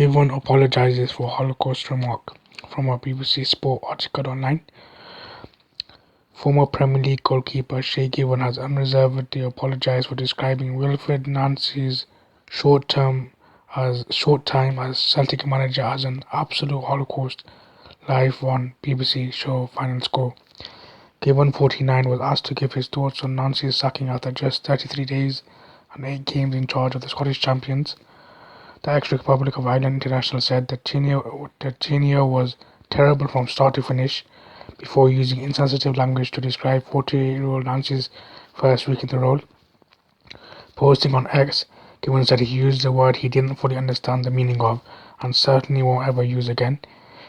Given apologises for Holocaust remark from a BBC Sport article online. Former Premier League goalkeeper Shay Given has unreservedly apologised for describing Wilfried Nancy's short time as Celtic manager as an absolute holocaust live on BBC show Final Score. Given, 49, was asked to give his thoughts on Nancy's sacking after just 33 days and 8 games in charge of the Scottish champions. The ex-Republic of Ireland international said that tenure was terrible from start to finish, before using insensitive language to describe 48-year-old Nancy's first week in the role. Posting on X, Given said he used a word he didn't fully understand the meaning of and certainly won't ever use again.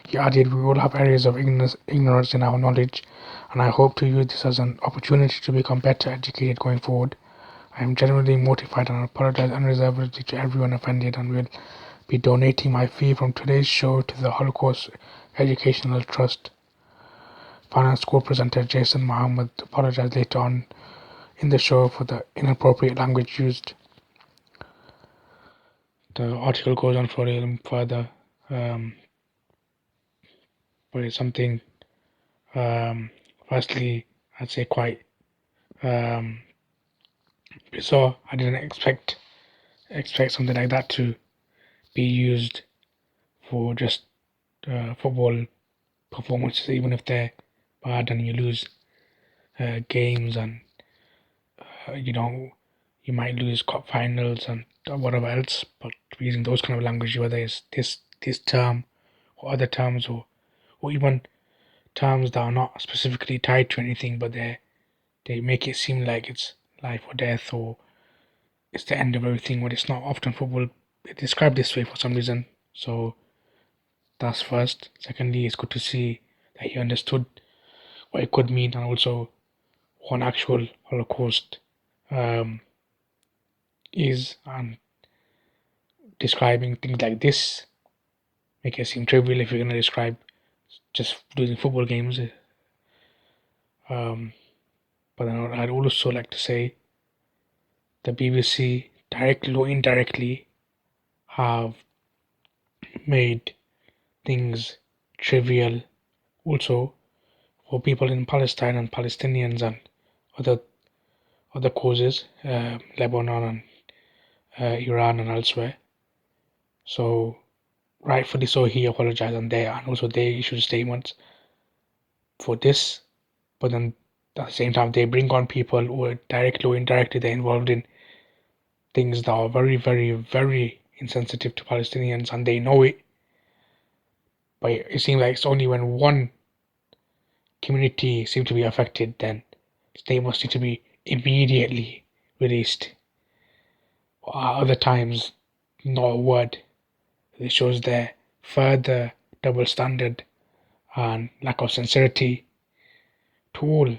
He added, "We all have areas of ignorance in our knowledge, and I hope to use this as an opportunity to become better educated going forward. I am genuinely mortified and apologize unreservedly to everyone offended and will be donating my fee from today's show to the Holocaust Educational Trust." Final Score presenter Jason Mohammed apologized later on in the show for the inappropriate language used. The article goes on for a little further, but it's something, firstly, I'd say quite bizarre. I didn't expect something like that to be used for just football performances, even if they're bad and you lose games and you might lose cup finals and whatever else. But using those kind of language, whether it's this term or other terms, or even terms that are not specifically tied to anything, but they make it seem like it's life or death, or it's the end of everything, when it's not. Often football is described this way for some reason. So that's first. Secondly, it's good to see that he understood what it could mean, and also what an actual Holocaust is, and describing things like this make it seem trivial if you're going to describe just losing football games. But then I'd also like to say the BBC, directly or indirectly, have made things trivial also for people in Palestine and Palestinians and other causes, Lebanon and Iran and elsewhere. So rightfully so, he apologized, and also they issued statements for this. But then at the same time, they bring on people who are directly or indirectly they're involved in things that are very, very, very insensitive to Palestinians, and they know it. But it seems like it's only when one community seems to be affected, then statements need to be immediately released. But at other times, not a word. It shows their further double standard and lack of sincerity to all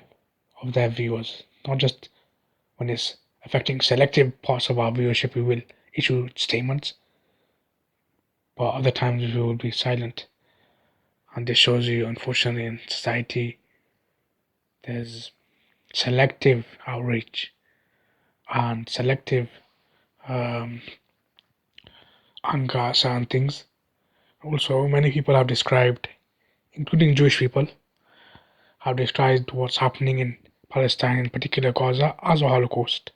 of their viewers. Not just when it's affecting selective parts of our viewership, we will issue statements, but other times we will be silent. And this shows you, unfortunately, in society, there's selective outreach and selective anger at certain things. Also, many people have described, including Jewish people, have described what's happening in Palestine, in particular Gaza, as a Holocaust.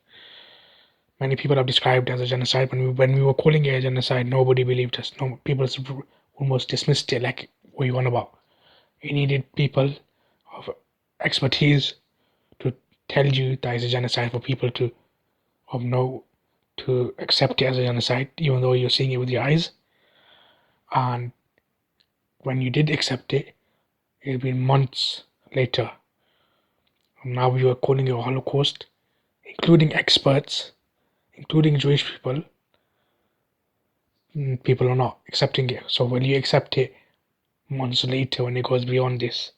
Many people have described it as a genocide. When we were calling it a genocide, nobody believed us. No, people almost dismissed it like, what are you on about? You needed people of expertise to tell you that it's a genocide for people to accept it as a genocide, even though you're seeing it with your eyes. And when you did accept it, it'd been months later. And now we were calling it a Holocaust, including experts, including Jewish people. People are not accepting it. So when you accept it months later, when it goes beyond this,